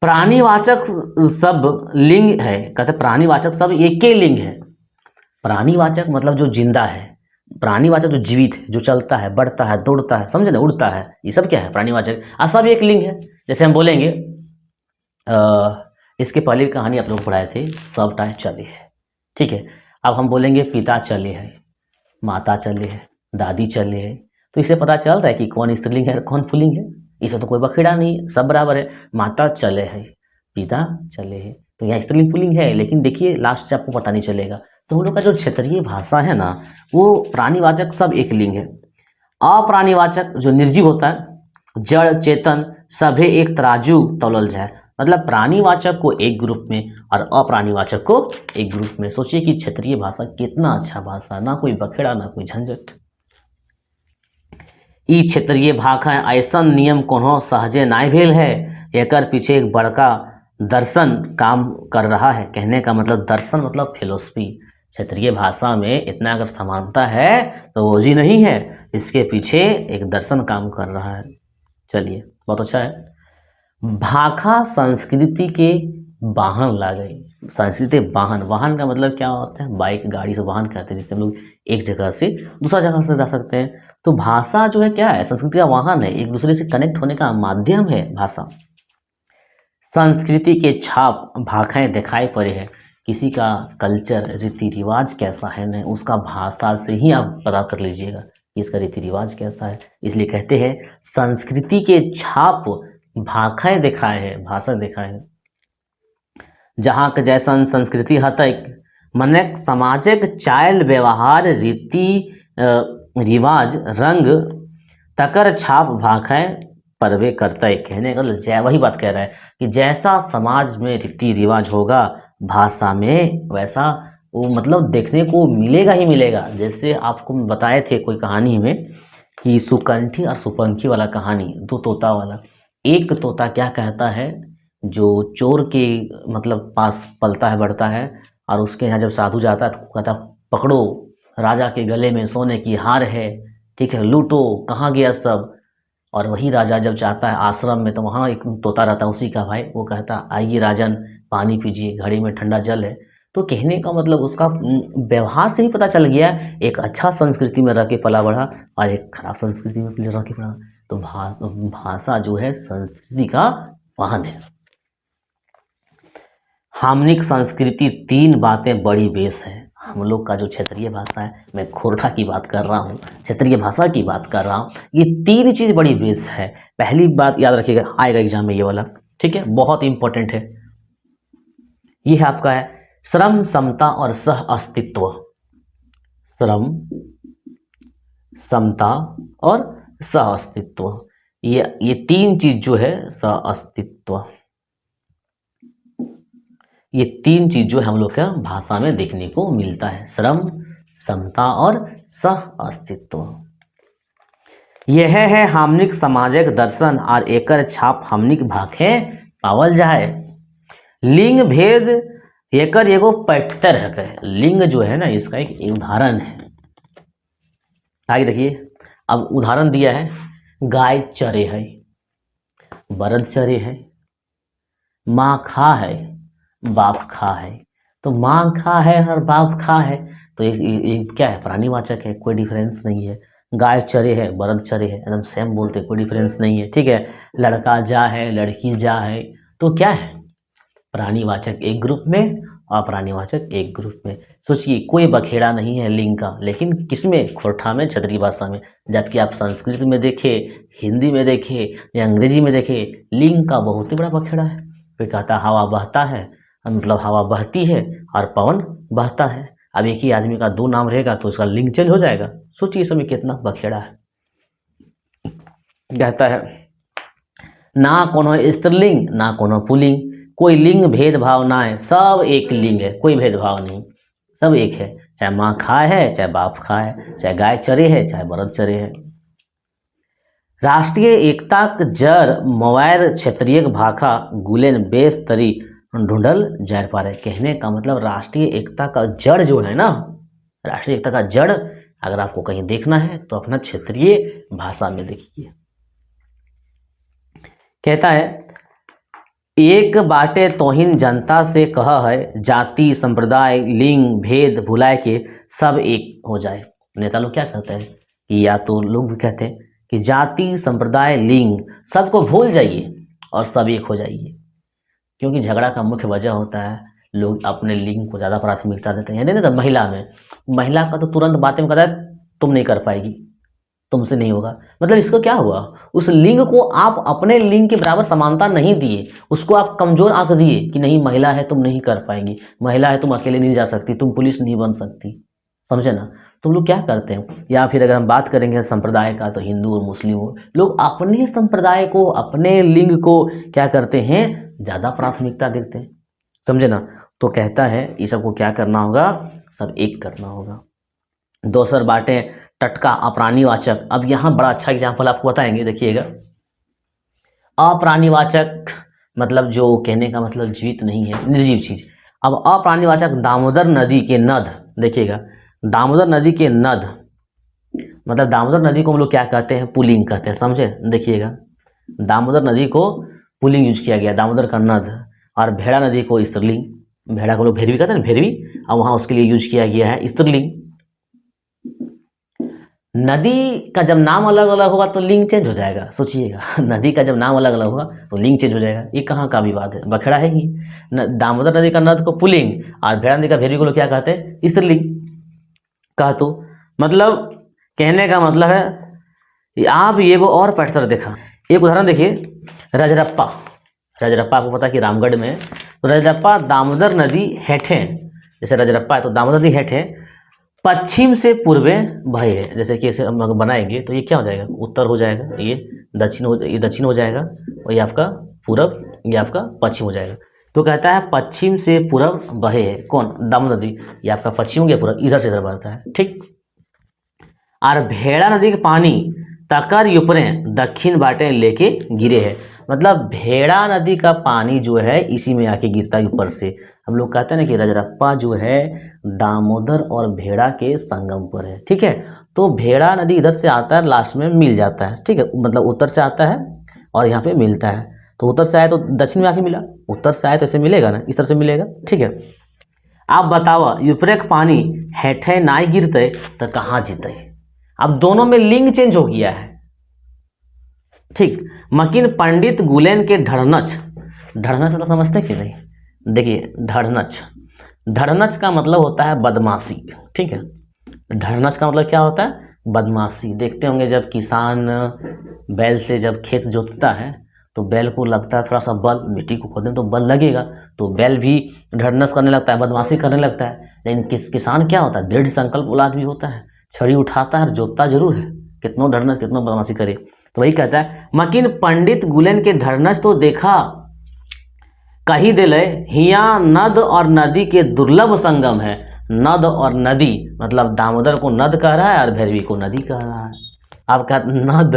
प्राणीवाचक सब लिंग है, कहते प्राणीवाचक सब एक ही लिंग है। प्राणीवाचक मतलब जो जिंदा है, प्राणीवाचक जो जीवित है, जो चलता है, बढ़ता है, दौड़ता है, समझे ना, उड़ता है, ये सब क्या है प्राणीवाचक। सब एक लिंग है। जैसे हम बोलेंगे इसके पहले की कहानी आप लोग पढ़ाए थे, सबटा चले है। ठीक है, अब हम बोलेंगे पिता चले है, माता चले है, दादी चले है, तो इससे पता चल रहा है कि कौन स्त्रीलिंग है कौन पुल्लिंग है। इसमें तो कोई बखेड़ा नहीं, सब बराबर है। माता चले है, पिता चले है, तो यहाँ स्त्रीलिंग पुल्लिंग है, लेकिन देखिए लास्ट से आपको पता नहीं चलेगा। तो हम लोग का जो क्षेत्रीय भाषा है ना, वो प्राणीवाचक सब एक लिंग है। अप्राणीवाचक जो निर्जीव होता है, जड़ चेतन सभे एक तराजू तौलल जाए, मतलब प्राणीवाचक को एक ग्रुप में और अप्राणीवाचक को एक ग्रुप में। सोचिए कि क्षेत्रीय भाषा कितना अच्छा भाषा, ना कोई बखेड़ा ना कोई झंझट। ई क्षेत्रीय भाषा ऐसन नियम कोनो सहजे नाय भेल है, एकर पीछे एक बड़का दर्शन काम कर रहा है। कहने का मतलब दर्शन मतलब फिलोसफी। क्षेत्रीय भाषा में इतना अगर समानता है तो वो जी नहीं है, इसके पीछे एक दर्शन काम कर रहा है। चलिए बहुत अच्छा है। भाखा संस्कृति के वाहन ला गई। संस्कृति वाहन, वाहन का मतलब क्या होता है, बाइक गाड़ी से वाहन कहते हैं, जिससे हम लोग एक जगह से दूसरा जगह से जा सकते हैं। तो भाषा जो है क्या है, संस्कृति का वाहन है, एक दूसरे से कनेक्ट होने का माध्यम है भाषा। संस्कृति के छाप भाखाएं दिखाई पड़े हैं। किसी का कल्चर रीति रिवाज कैसा है न, उसका भाषा से ही आप पता कर लीजिएगा कि इसका रीति रिवाज कैसा है। इसलिए कहते हैं संस्कृति के छाप भाखाएं दिखाए हैं, भाषा दिखाए हैं। जहाँ के जैसन संस्कृति हतक मने सामाजिक चाल व्यवहार रीति रिवाज रंग तकर छाप भाखाएं परवे करता है। कहने का वही बात कह रहा है कि जैसा समाज में रीति रिवाज होगा भाषा में वैसा वो मतलब देखने को मिलेगा ही मिलेगा। जैसे आपको बताए थे कोई कहानी में कि सुकंठी और सुपंखी वाला कहानी, दो तोता वाला। एक तोता क्या कहता है, जो चोर के मतलब पास पलता है बढ़ता है, और उसके यहाँ जब साधु जाता है तो कहता पकड़ो, राजा के गले में सोने की हार है, ठीक है, लूटो, कहाँ गया सब। और वही राजा जब चाहता है आश्रम में, तो वहाँ एक तोता रहता है उसी का भाई, वो कहता आइए राजन पानी पीजिए, घड़े में ठंडा जल है। तो कहने का मतलब उसका व्यवहार से ही पता चल गया एक अच्छा संस्कृति में रह के पला बढ़ा और एक खराब संस्कृति में रह के पला। तो भाषा जो है संस्कृति का वाहन है। हामनिक संस्कृति तीन बातें बड़ी बेस है। हम लोग का जो क्षेत्रीय भाषा है, मैं खोरठा की बात कर रहा हूँ, क्षेत्रीय भाषा की बात कर रहा हूँ, ये तीन चीज़ बड़ी बेस है। पहली बात याद रखिएगा, आएगा एग्जाम में ये वाला, ठीक है, बहुत इंपॉर्टेंट है। ये है आपका है श्रम समता और सह अस्तित्व। श्रम समता और सह अस्तित्व, ये तीन चीज जो है सह अस्तित्व, ये तीन चीज जो है हम लोग का भाषा में देखने को मिलता है, श्रम समता और सह अस्तित्व। यह है हामनिक सामाजिक दर्शन और एकर छाप हामनिक भाखे पावल जाए। लिंग भेद एकर एगो पैक्टर है। लिंग जो है ना, इसका एक उदाहरण है। आगे देखिए, अब उदाहरण दिया है, गाय चरे है, बरद चरे है, माँ खा है, बाप खा है। तो माँ खा है और बाप खा है, तो एक क्या है, प्राणीवाचक है, कोई डिफरेंस नहीं है। गाय चरे है, बरद चरे है, एकदम सेम बोलते, कोई डिफरेंस नहीं है, ठीक है। लड़का जा है, लड़की जा है, तो क्या है, प्राणीवाचक एक ग्रुप में और प्राणीवाचक एक ग्रुप में। सोचिए कोई बखेड़ा नहीं है लिंग का, लेकिन किसमें, खोरठा में, क्षत्रिय भाषा में। जबकि आप संस्कृत में देखें, हिंदी में देखें या अंग्रेजी में देखें, लिंग का बहुत ही बड़ा बखेड़ा है। फिर कहता हवा बहता है, मतलब हवा बहती है और पवन बहता है। अब एक ही आदमी का दो नाम रहेगा तो उसका लिंग चेंज हो जाएगा। सोचिए इस समय कितना बखेड़ा है। कहता है ना कोनो स्त्रीलिंग ना कोनो पुल्लिंग, कोई लिंग भेदभाव ना है, सब एक लिंग है, कोई भेदभाव नहीं, सब एक है। चाहे माँ खाए है, चाहे बाप खाए, चाहे गाय चरे है, चाहे बरद चरे है। राष्ट्रीय एकताक जड़ मोवायर क्षेत्रीय भाखा गुलेन बेस तरी ढूंढल जर पा रहे। कहने का मतलब राष्ट्रीय एकता का जड़ जो है ना, राष्ट्रीय एकता का जड़ अगर आपको कहीं देखना है तो अपना क्षेत्रीय भाषा में देखिए। कहता है एक बाटे तोहिन जनता से कहा है, जाति संप्रदाय लिंग भेद भुलाए के सब एक हो जाए। नेता लोग क्या कहते हैं कि, या तो लोग भी कहते हैं कि जाति संप्रदाय लिंग सबको भूल जाइए और सब एक हो जाइए। क्योंकि झगड़ा का मुख्य वजह होता है लोग अपने लिंग को ज़्यादा प्राथमिकता देते हैं। नहीं तो महिला में, महिला का तो तुरंत बातें में कहता है तुम नहीं कर पाएगी, तुमसे नहीं होगा। मतलब इसको क्या हुआ, उस लिंग को आप अपने लिंग के बराबर समानता नहीं दिए, उसको आप कमजोर आंक दिए कि नहीं महिला है तुम नहीं कर पाएंगी, महिला है तुम अकेले नहीं जा सकती, तुम पुलिस नहीं बन सकती। समझे ना। तुम लोग क्या करते हैं, या फिर अगर हम बात करेंगे संप्रदाय का, तो हिंदू और मुस्लिम लोग अपने संप्रदाय को, अपने लिंग को क्या करते हैं, ज़्यादा प्राथमिकता देते हैं। समझे ना। तो कहता है ये सबको क्या करना होगा, सब एक करना होगा। दोसर बाटे टटका अप्राणीवाचक। अब यहाँ बड़ा अच्छा एग्जाम्पल आपको बताएंगे, देखिएगा। अप्राणीवाचक मतलब जो कहने का मतलब जीवित नहीं है, निर्जीव चीज। अब अप्राणीवाचक दामोदर नदी के नद, देखिएगा दामोदर नदी के नद, मतलब दामोदर नदी को हम लोग क्या कहते हैं, पुल्लिंग कहते हैं। समझे, देखिएगा दामोदर नदी को पुल्लिंग यूज किया गया, दामोदर का नद। और भेड़ा नदी को स्त्रीलिंग, भेड़ा को लोग भेरवी कहते हैं ना, भेरवी, और वहाँ उसके लिए यूज किया गया है स्त्रीलिंग। नदी का जब नाम अलग अलग होगा तो लिंग चेंज हो जाएगा। सोचिएगा नदी का जब नाम अलग अलग होगा तो लिंग चेंज हो जाएगा। ये कहाँ का विवाद है, बखेड़ा है ही। दामोदर नदी का नद को पुल्लिंग और भेड़ा नदी का भेरवी को लोग क्या कहते हैं, स्त्रीलिंग कहा। तो मतलब कहने का मतलब है, आप ये को और पटसर देखा। एक उदाहरण देखिए, रजरप्पा। रजरप्पा आपको पता है कि रामगढ़ में, तो रजरप्पा दामोदर नदी हेठे, जैसे रजरप्पा है तो दामोदर नदी हेठे पश्चिम से पूर्वे भय है। जैसे कि इसे हम अगर बनाएंगे तो ये क्या हो जाएगा, उत्तर हो जाएगा, ये दक्षिण हो जाएगा, और ये आपका पूरब, ये आपका पश्चिम हो जाएगा। तो कहता है पश्चिम से पूरब बहे है कौन, दामोदर नदी, ये आपका पश्चिम हो गया, पूरब इधर से इधर बहता है, ठीक। और भेड़ा नदी के पानी तकर यूपरे दक्षिण बाटे लेके गिरे है। मतलब भेड़ा नदी का पानी जो है इसी में आके गिरता है ऊपर से। हम लोग कहते हैं ना कि रजरप्पा जो है दामोदर और भेड़ा के संगम पर है, ठीक है। तो भेड़ा नदी इधर से आता है, लास्ट में मिल जाता है, ठीक है, मतलब उत्तर से आता है और यहाँ पे मिलता है। तो उत्तर से आया तो दक्षिण में आके मिला, उत्तर से आया तो ऐसे मिलेगा ना, इस तरह से मिलेगा, ठीक है। आप बताओ यूपरे का पानी हेठे नाई गिरते तो कहाँ जीते। अब दोनों में लिंग चेंज हो गया है, ठीक। मकिन पंडित गुलेन के ढड़नच, ढड़नच मतलब समझते कि नहीं, देखिए ढड़नच, ढड़नच का मतलब होता है बदमाशी, ठीक है। ढड़नच का मतलब क्या होता है, बदमाशी। देखते होंगे जब किसान बैल से जब खेत जोतता है तो बैल को लगता है थोड़ा सा बल, मिट्टी को खोदने तो बल लगेगा, तो बैल भी ढड़नस करने लगता है, बदमाशी करने लगता है। लेकिन किसान क्या होता है, दृढ़ संकल्प वाला आदमी होता है, छड़ी उठाता है, जोतता जरूर है, कितनों ढड़नस कितनों बदमाशी करे। तो वही कहता है मकिन पंडित गुलेन के ढड़नस तो देखा कही दिले, हिया नद और नदी के दुर्लभ संगम है। नद और नदी मतलब दामोदर को नद कह रहा है और भैरवी को नदी कह रहा है। अब क्या, नद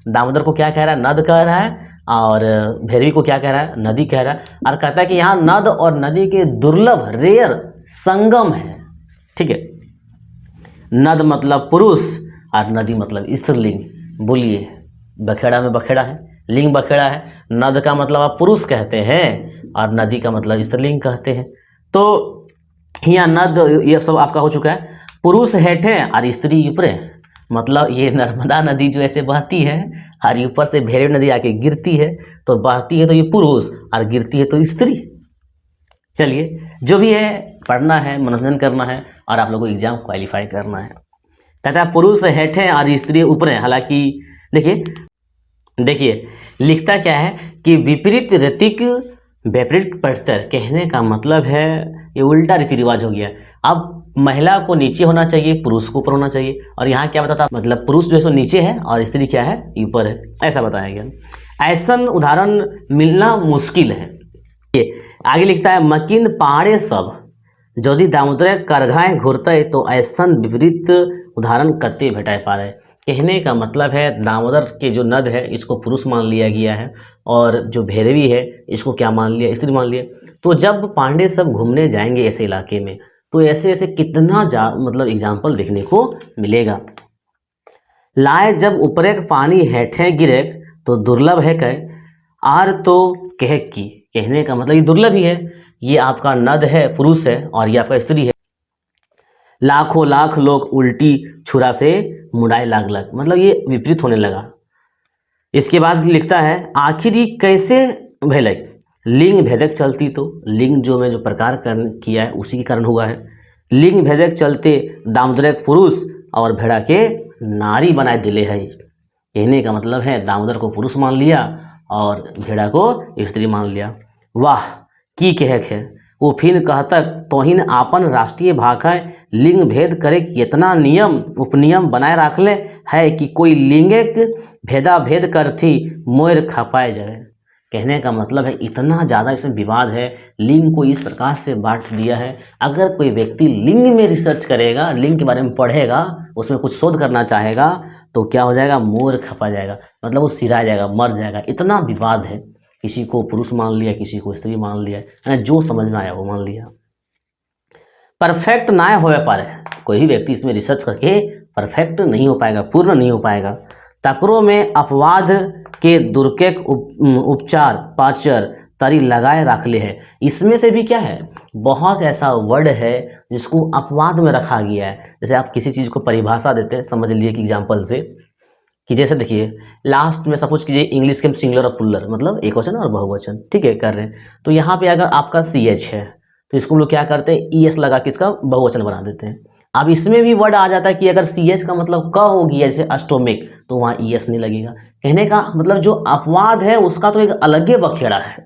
दामोदर को क्या कह रहा है, नद कह रहा है, और भैरवी को क्या कह रहा है, नदी कह रहा है। और कहता है कि यहाँ नद और नदी के दुर्लभ रेयर संगम है, ठीक है। नद मतलब पुरुष और नदी मतलब स्त्रीलिंग। बोलिए, बखेड़ा में बखेड़ा है, लिंग बखेड़ा है। नद का मतलब आप पुरुष कहते हैं और नदी का मतलब स्त्रीलिंग कहते हैं। तो यहाँ नद ये सब आपका हो चुका है। पुरुष हेठे और स्त्री ऊपरे, मतलब ये नर्मदा नदी जो ऐसे बहती है और ऊपर से भैरव नदी आके गिरती है, तो बहती है तो ये पुरुष और गिरती है तो स्त्री। चलिए, जो भी है पढ़ना है, मनोरंजन करना है और आप लोगों को एग्जाम क्वालिफाई करना है। कहता है पुरुष हेठे और स्त्री ऊपर है। हालांकि देखिए देखिए लिखता क्या है कि विपरीत ऋतिक विपरीत पठतर, कहने का मतलब है ये उल्टा रीति रिवाज हो गया। अब महिला को नीचे होना चाहिए, पुरुष को ऊपर होना चाहिए, और यहाँ क्या बताता, मतलब पुरुष जो है सो नीचे है और स्त्री क्या है, ऊपर है, ऐसा बताया गया। ऐसा उदाहरण मिलना मुश्किल है। ये आगे लिखता है मकिन पहाड़े सब यदि दामोदर करघाए घुरते तो ऐसन विपरीत उदाहरण कते भेटाए पा रहे। कहने का मतलब है दामोदर के जो नद है इसको पुरुष मान लिया गया है और जो भैरवी है इसको क्या मान लिया, स्त्री मान लिया। तो जब पांडे सब घूमने जाएंगे ऐसे इलाके में तो ऐसे ऐसे कितना मतलब एग्जाम्पल देखने को मिलेगा। लाए जब ऊपरे पानी हेठे गिरे तो दुर्लभ है कह आर तो कह की, कहने का मतलब ये दुर्लभ ही है, ये आपका नद है पुरुष है और ये आपका स्त्री है। लाखों लाख लोग उल्टी छुरा से मुड़ाए लाग लग, मतलब ये विपरीत होने लगा। इसके बाद लिखता है आखिर ये कैसे भेलक, लिंग भेदक चलती, तो लिंग जो मैं जो प्रकार किया है उसी के कारण हुआ है। लिंग भेदक चलते दामोदर पुरुष और भेड़ा के नारी बनाए दिले है। कहने का मतलब है दामोदर को पुरुष मान लिया और भेड़ा को स्त्री मान लिया। वाह की कहक है वो फिर कहतक तोहिन आपन राष्ट्रीय भाषा लिंग भेद करे इतना नियम उपनियम बनाए रखले है कि कोई लिंगिक भेदा भेद करती मोर खपाए जाए। कहने का मतलब है इतना ज़्यादा इसमें विवाद है, लिंग को इस प्रकार से बांट दिया है। अगर कोई व्यक्ति लिंग में रिसर्च करेगा, लिंग के बारे में पढ़ेगा, उसमें कुछ शोध करना चाहेगा तो क्या हो जाएगा, मोर खपा जाएगा, मतलब वो सिरा जाएगा, मर जाएगा। इतना विवाद है, किसी को पुरुष मान लिया, किसी को स्त्री मान लिया, जो समझ में आया वो मान लिया। परफेक्ट ना हो पाए, कोई भी व्यक्ति इसमें रिसर्च करके परफेक्ट नहीं हो पाएगा, पूर्ण नहीं हो पाएगा। तकरों में अपवाद के दुर्केक उपचार पाचर तरी लगाए रखले है। इसमें से भी क्या है, बहुत ऐसा वर्ड है जिसको अपवाद में रखा गया है। जैसे आप किसी चीज़ को परिभाषा देते हैं, समझ लिए कि एग्जाम्पल से, कि जैसे देखिए लास्ट में सपोज कीजिए इंग्लिश के सिंगुलर और प्लुरल, मतलब एक वचन और बहुवचन, ठीक है, कर रहे हैं। तो यहाँ पे अगर आपका CH है तो इसको हम लोग क्या करते हैं, ES लगा के इसका बहुवचन बना देते हैं। अब इसमें भी वर्ड आ जाता है कि अगर CH का मतलब क हो गया, जैसे अस्टोमिक, तो वहाँ ES नहीं लगेगा। कहने का मतलब जो अपवाद है उसका तो एक अलग ही बखेड़ा है।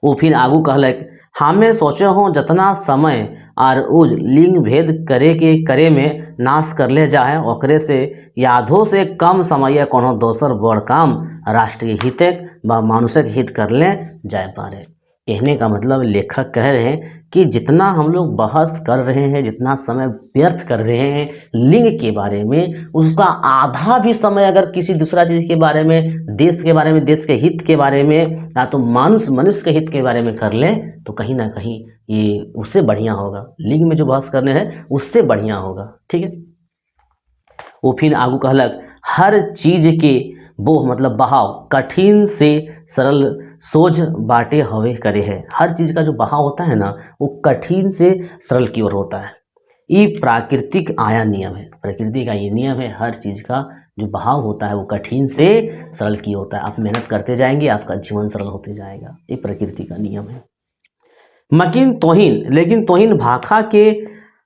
वो फिर आगू कहलक हमें सोचे हो जतना समय और उज लिंग भेद करे में नाश कर ले जाए, ओकरे से यादों से कम समय कोनो दोसर बड़ काम राष्ट्रीय हित व मानुषिक हित कर ले जाए पारे। कहने का मतलब लेखक कह रहे हैं कि जितना हम लोग बहस कर रहे हैं, जितना समय व्यर्थ कर रहे हैं लिंग के बारे में, उसका आधा भी समय अगर किसी दूसरा चीज़ के बारे में, देश के बारे में, देश के हित के बारे में, या तो मनुष्य के हित के बारे में कर लें तो कहीं ना कहीं ये उससे बढ़िया होगा। लिंग में जो बहस करने हैं उससे बढ़िया होगा, ठीक है। वो फिर आगू कहलक हर चीज के वो मतलब बहाव कठिन से सरल सोझ बाटे हवे करे है। हर चीज का जो बहाव होता है ना, वो कठिन से सरल की ओर होता है। ये प्राकृतिक आया नियम है, प्रकृति का ये नियम है, हर चीज का जो बहाव होता है वो कठिन से सरल की होता है। आप मेहनत करते जाएंगे, आपका जीवन सरल होते जाएगा, ये प्रकृति का नियम है। मकिन तोहिन, लेकिन तोहिन भाखा के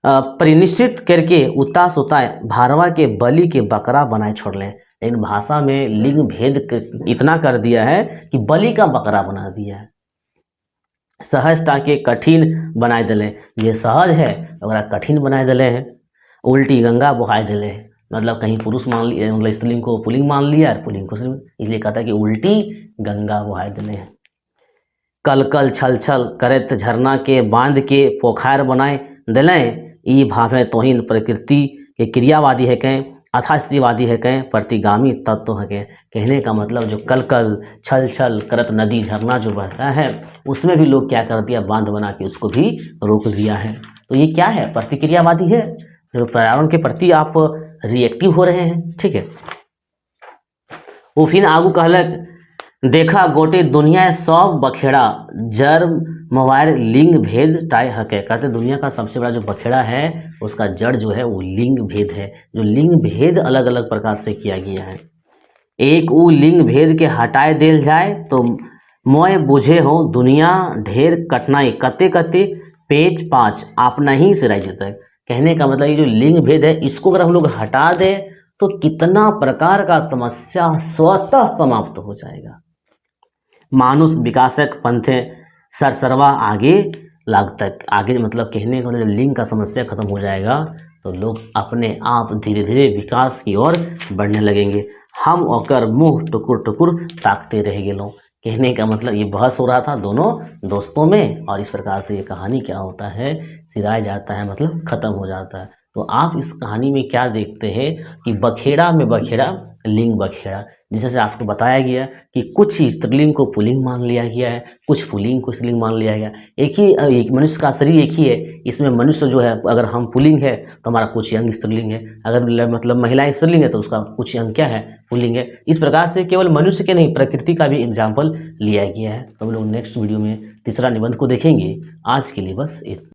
परिनिश्चित करके उता सुता भारवा के बलि के बकरा बनाए छोड़ लें। लेकिन भाषा में लिंग भेद इतना कर दिया है कि बलि का बकरा बना दिया है। सहजता के कठिन बनाए दिले, ये सहज है अगर कठिन बनाए दिले हैं। उल्टी गंगा बहाए दिले हैं, मतलब कहीं पुरुष मान लिया, मतलब स्त्रीलिंग को पुल्लिंग मान लिया और पुल्लिंग को स्त्रीलिंग, इसलिए कहता है कि उल्टी गंगा बहाए दिले हैं। कल कल छल छल करत झरना के बांध के पोखर बनाए दिलें, ई भावे तोहिन प्रकृति के क्रियावादी है कहें अथा स्त्रीवादी है कहें प्रतिगामी तत्व है कहें। कहने का मतलब जो कल कल छल छल करत नदी झरना जो बहता है उसमें भी लोग क्या कर दिया, बांध बना के उसको भी रोक दिया है। तो ये क्या है, प्रतिक्रियावादी है, जो पर्यावरण के प्रति आप रिएक्टिव हो रहे हैं, ठीक है। वो फिर आगू कहलक देखा गोटे दुनिया सब बखेड़ा जड़ मवार लिंग भेद टाय हक है। कहते दुनिया का सबसे बड़ा जो बखेड़ा है उसका जड़ जो है वो लिंग भेद है, जो लिंग भेद अलग अलग प्रकार से किया गया है। एक ऊ लिंग भेद के हटाए देल जाए तो मोय बुझे हो दुनिया ढेर कठिनाई कते कते पेच पाँच आपना ही सिराई जतक। कहने का मतलब ये जो लिंग भेद है इसको अगर हम लोग हटा दें तो कितना प्रकार का समस्या स्वतः समाप्त हो जाएगा। मानुष विकासक पंथे सरसरवा आगे लागतक। आगे मतलब कहने का मतलब जब लिंग का समस्या खत्म हो जाएगा तो लोग अपने आप धीरे धीरे विकास की ओर बढ़ने लगेंगे। हम ओकर मुंह टुकुर टुकुर ताकते रह गेलों। कहने का मतलब ये बहस हो रहा था दोनों दोस्तों में और इस प्रकार से ये कहानी क्या होता है, सिराया जाता है मतलब खत्म हो जाता है। तो आप इस कहानी में क्या देखते हैं कि बखेड़ा में बखेड़ा लिंग बखेड़ा, जिससे से आपको बताया गया कि कुछ ही स्त्रीलिंग को पुल्लिंग मान लिया गया है, कुछ पुल्लिंग को स्त्रीलिंग मान लिया गया। एक मनुष्य का शरीर एक ही है, इसमें मनुष्य जो है अगर हम पुल्लिंग है तो हमारा कुछ अंग स्त्रीलिंग है, अगर मतलब महिलाएं स्त्रीलिंग है तो उसका कुछ अंग क्या है, पुल्लिंग है। इस प्रकार से केवल मनुष्य के नहीं प्रकृति का भी एग्जाम्पल लिया गया है। तो हम लोग नेक्स्ट वीडियो में तीसरा निबंध को देखेंगे। आज के लिए बस इतना।